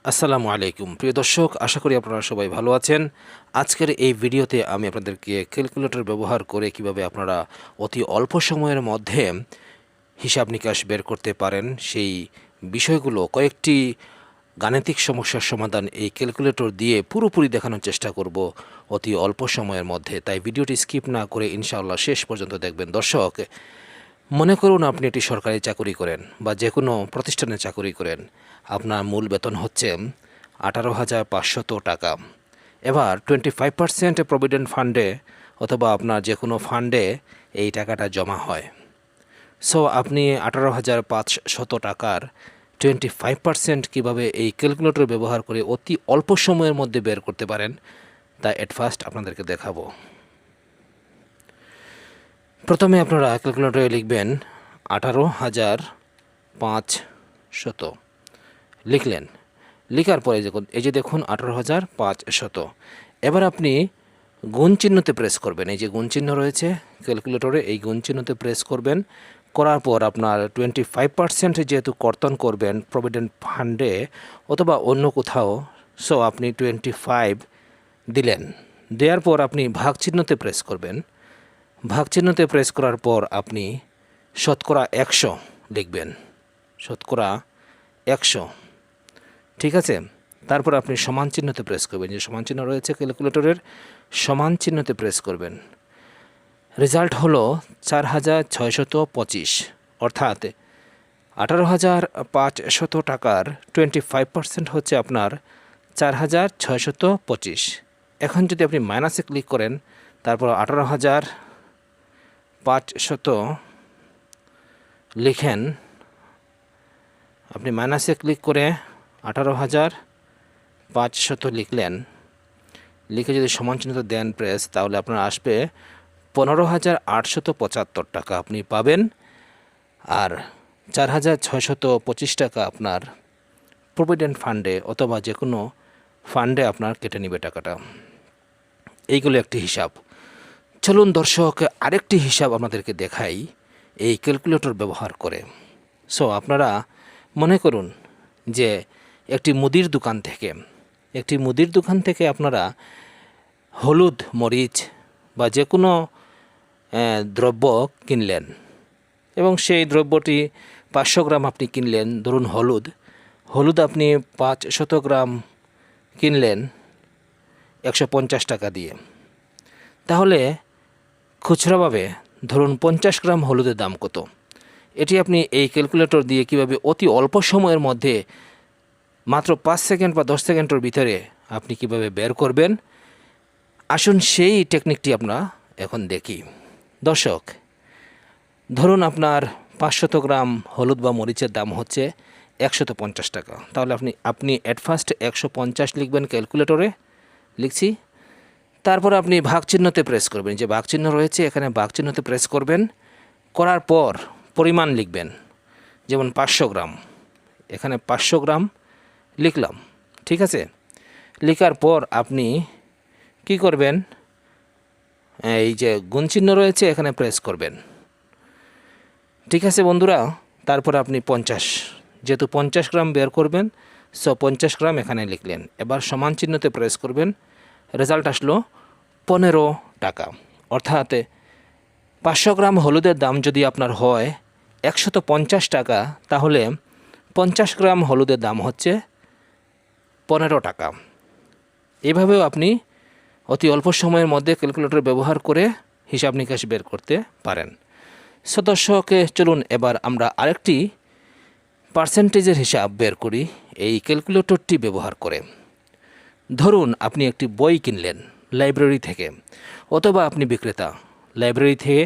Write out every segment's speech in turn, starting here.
আসসালামু আলাইকুম প্রিয় দর্শক, আশা করি আপনারা সবাই ভালো আছেন। আজকের এই ভিডিওতে আমি আপনাদেরকে ক্যালকুলেটর ব্যবহার করে কিভাবে আপনারা অতি অল্প সময়ের মধ্যে হিসাব নিকাশ বের করতে পারেন সেই বিষয়গুলো, কয়েকটি গাণিতিক সমস্যার সমাধান এই ক্যালকুলেটর দিয়ে পুরোপুরি দেখানোর চেষ্টা করব অতি অল্প সময়ের মধ্যে। তাই ভিডিওটি স্কিপ না করে ইনশাআল্লাহ শেষ পর্যন্ত দেখবেন। দর্শক, মনে করুন আপনি একটি সরকারি চাকরি করেন বা যে কোনো প্রতিষ্ঠানে চাকরি করেন, আপনার মূল বেতন হচ্ছে 18,500 টাকা। এবার 25% প্রভিডেন্ট ফান্ডে অথবা আপনার যে কোনো ফান্ডে এই টাকাটা জমা হয়। সো আপনি 18,500 টাকার 25% কীভাবে এই ক্যালকুলেটর ব্যবহার করে অতি অল্প সময়ের মধ্যে বের করতে পারেন তা এট ফার্স্ট আপনাদেরকে দেখাবো। প্রথমে আপনারা ক্যালকুলেটরে লিখবেন 18,500 লিখলেন। লেখার পরে এই যে দেখুন 18,500। এবার আপনি গুণ চিহ্নতে প্রেস করবেন। এই যে গুণ চিহ্ন রয়েছে ক্যালকুলেটরে, এই গুণ চিহ্নতে প্রেস করবেন। করার পর আপনার 25% যেহেতু কর্তন করবেন প্রভিডেন্ট ফান্ডে অথবা অন্য কোথাও, সো আপনি 25 দিলেন। দেওয়ার পর আপনি ভাগ চিহ্নতে প্রেস করবেন। ভাগ চিহ্নতে প্রেস করার পর আপনি শতকরা 100 লিখবেন। শতকরা 100, ঠিক আছে। তারপর আপনি সমান চিহ্নতে প্রেস করবেন। যে সমান চিহ্ন রয়েছে ক্যালকুলেটরের, সমান চিহ্নতে প্রেস করবেন। রেজাল্ট হলো 4,625, অর্থাৎ 18,500 টাকার 25% হচ্ছে আপনার 4,625। এখন যদি আপনি মাইনাসে ক্লিক করেন, তারপর 18,500 লিখেন, আপনি মাইনাসে ক্লিক করে 18,500 লিখলেন। লিখে যদি সমান চিহ্ন দেন প্রেস, তাহলে আপনার আসবে 15,875 টাকা আপনি পাবেন। আর 4,625 টাকা আপনার প্রভিডেন্ট ফান্ডে অথবা যে কোনো ফান্ডে আপনার কেটে নেবে টাকাটা। এইগুলো একটি হিসাব। চলুন দর্শক, আরেকটি হিসাব আপনাদেরকে দেখাই এই ক্যালকুলেটর ব্যবহার করে। সো আপনারা মনে করুন যে একটি মুদির দোকান থেকে আপনারা হলুদ, মরিচ বা যে কোনো দ্রব্য কিনলেন এবং সেই দ্রব্যটি 500 গ্রাম আপনি কিনলেন। ধরুন হলুদ আপনি 500 গ্রাম কিনলেন 150 টাকা দিয়ে। তাহলে খুচরাভাবে ধরুন 50 গ্রাম হলুদের দাম কত, এটি আপনি এই ক্যালকুলেটর দিয়ে কিভাবে অতি অল্প সময়ের মধ্যে মাত্র 5 সেকেন্ড বা 10 সেকেন্ডের ভিতরে আপনি কিভাবে বের করবেন, আসুন সেই টেকনিকটি আমরা এখন দেখি। দর্শক, ধরুন আপনার 500 গ্রাম হলুদ বা মরিচের দাম হচ্ছে 150 টাকা। তাহলে আপনি অ্যাট ফার্স্ট 150 লিখবেন ক্যালকুলেটরে। লিখছি। তারপর আপনি ভাগ চিহ্নতে প্রেস করবেন। যে ভাগ চিহ্ন রয়েছে এখানে ভাগ চিহ্নতে প্রেস করবেন। করার পর পরিমাণ লিখবেন। যেমন 500 গ্রাম, এখানে 500 গ্রাম লিখলাম, ঠিক আছে। লেখার পর আপনি কি করবেন, এই যে গুণ চিহ্ন রয়েছে এখানে প্রেস করবেন, ঠিক আছে বন্ধুরা। তারপর আপনি 50, যেহেতু 50 গ্রাম বের করবেন, সো 50 গ্রাম এখানে লিখলেন। এবার সমান চিহ্নতে প্রেস করবেন। রেজাল্ট আসলো 15 টাকা। অর্থাৎ 500 গ্রাম হলুদের দাম যদি আপনার হয় 150 টাকা, তাহলে 50 গ্রাম হলুদের দাম হচ্ছে 15 টাকা। এভাবেও আপনি অতি অল্প সময়ের মধ্যে ক্যালকুলেটর ব্যবহার করে হিসাব নিকাশ বের করতে পারেন। সো দর্শক, চলুন এবার আমরা আরেকটি পার্সেন্টেজের হিসাব বের করি এই ক্যালকুলেটরটি ব্যবহার করে। ধরুন আপনি একটি বই কিনলেন লাইব্রেরি থেকে, অথবা আপনি বিক্রেতা, লাইব্রেরি থেকে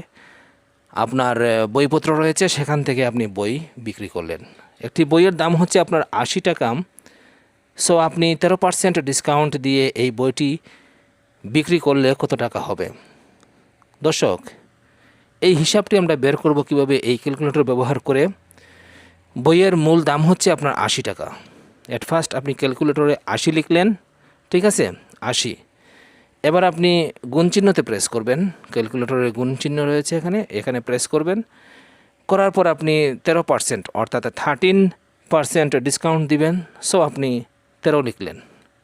আপনার বইপত্র রয়েছে, সেখান থেকে আপনি বই বিক্রি করলেন। একটি বইয়ের দাম হচ্ছে আপনার 80 টাকা। সো আপনি 13% ডিসকাউন্ট দিয়ে এই বইটি বিক্রি করলে কত টাকা হবে? দর্শক, এই হিসাবটি আমরা বের করব কিভাবে এই ক্যালকুলেটর ব্যবহার করে। বইয়ের মূল দাম হচ্ছে আপনার 80 টাকা। অ্যাট ফার্স্ট আপনি ক্যালকুলেটরে 80 লিখলেন, ঠিক আছে, 80। এবার আপনি গুণ চিহ্নতে প্রেস করবেন। ক্যালকুলেটরে গুণ চিহ্ন রয়েছে এখানে প্রেস করবেন। করার পর আপনি 13% অর্থাৎ 13% ডিসকাউন্ট দিবেন। সো আপনি 13 লিখলেন,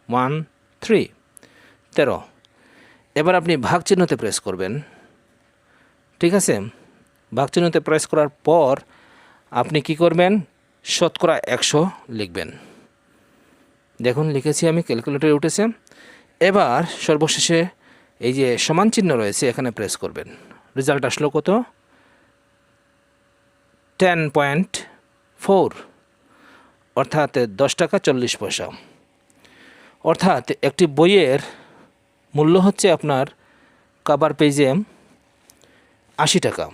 1 3 13। এবার আপনি ভাগ চিহ্নতে প্রেস করবেন, ঠিক আছে? ভাগ চিহ্নতে প্রেস করার পর আপনি কি করবেন, শতকরা 100 লিখবেন। দেখুন লিখেছি আমি, ক্যালকুলেটরে উঠেছে। এবার সর্বশেষে এই যে সমান চিহ্ন রয়েছে এখানে প্রেস করবেন। রেজাল্ট আসলো কত? 10.4, অর্থাৎ 10 টাকা 40 পয়সা। অর্থাৎ একটি বইয়ের মূল্য হচ্ছে আপনার কভার পেজে 80 টাকা।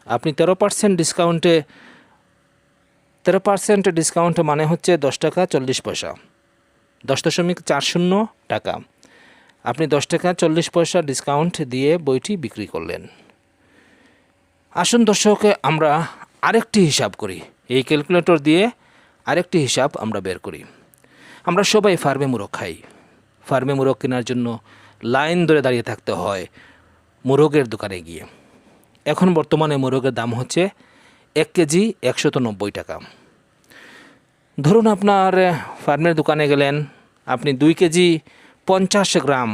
আপনি 13% ডিসকাউন্টে, 13% ডিসকাউন্ট মানে হচ্ছে 10 টাকা 40 পয়সা, 10.40 টাকা। আপনি 10 টাকা 40 পয়সা ডিসকাউন্ট দিয়ে বইটি বিক্রি করলেন। আসুন দর্শক, আমরা আরেকটি হিসাব করি, এই ক্যালকুলেটর দিয়ে আরেকটি হিসাব আমরা বের করি। আমরা সবাই ফার্মে মুরগ খাই। ফার্মে মুরগ কেনার জন্য লাইন ধরে দাঁড়িয়ে থাকতে হয় মুরগের দোকানে গিয়ে। এখন বর্তমানে মুরগের দাম হচ্ছে 1 কেজি 190 টাকা। ধরুন আপনার ফার্মের দোকানে গেলেন, আপনি 2 কেজি 50 গ্রাম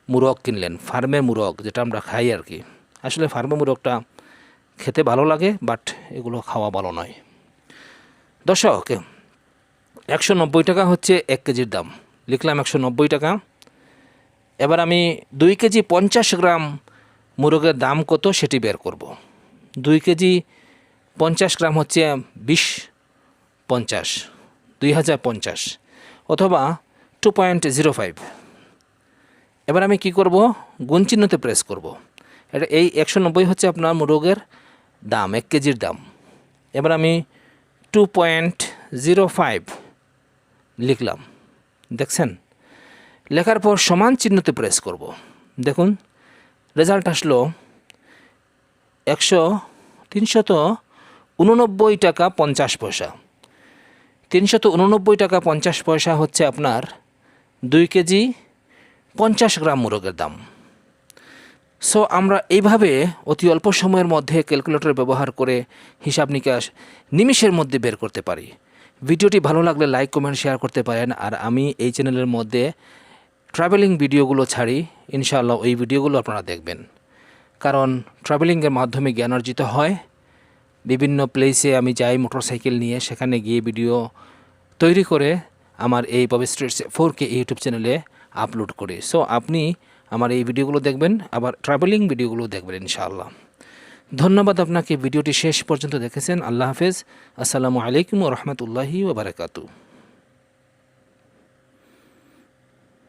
মুরগ কিনলেন, ফার্মের মুরগ যেটা আমরা খাই আর কি। আসলে ফার্মের মুরগটা খেতে ভালো লাগে, বাট এগুলো খাওয়া ভালো নয়। দর্শক, 190 টাকা হচ্ছে 1 কেজির দাম, লিখলাম 190 টাকা। এবার আমি 2 কেজি 50 গ্রাম মুরগের দাম কত সেটি বের করব। 2 কেজি 50 গ্রাম হচ্ছে 2050, 2050 অথবা 2.05। এবার আমি কি করব, গুণ চিহ্নতে প্রেস করব। এটা এই 190 হচ্ছে আপনার মুরগের দাম, 1 কেজির দাম। এবার আমি 2.05 লিখলাম, দেখছেন? লেখার পর সমান চিহ্নতে প্রেস করব। দেখুন রেজাল্ট আসলো 389 টাকা 50 পয়সা। 389 টাকা 50 পয়সা হচ্ছে আপনার 2 কেজি 50 গ্রাম মুরগের দাম। সো আমরা এইভাবে অতি অল্প সময়ের মধ্যে ক্যালকুলেটর ব্যবহার করে হিসাব নিকাশ নিমিষের মধ্যে বের করতে পারি। ভিডিওটি ভালো লাগলে লাইক কমেন্ট শেয়ার করতে পারেন। আর আমি এই চ্যানেলের মধ্যে ট্রাভেলিং ভিডিওগুলো ছাড়ি, ইনশাআল্লাহ ওই ভিডিওগুলো আপনারা দেখবেন। কারণ ট্রাভেলিংয়ের মাধ্যমে জ্ঞান অর্জিত হয়। বিভিন্ন প্লেসে আমি যাই মোটরসাইকেল নিয়ে, সেখানে গিয়ে ভিডিও তৈরি করে আমার এই ববি স্ট্রিটস 4K ইউটিউব চ্যানেলে আপলোড করি। সো আপনি আমার এই ভিডিওগুলো দেখবেন, আবার ট্রাভেলিং ভিডিওগুলো দেখবেন ইনশাআল্লাহ। ধন্যবাদ আপনাকে ভিডিওটি শেষ পর্যন্ত দেখেছেন। আল্লাহ হাফেজ। আসসালামু আলাইকুম ওয়া রাহমাতুল্লাহি ওয়া বারাকাতুহু।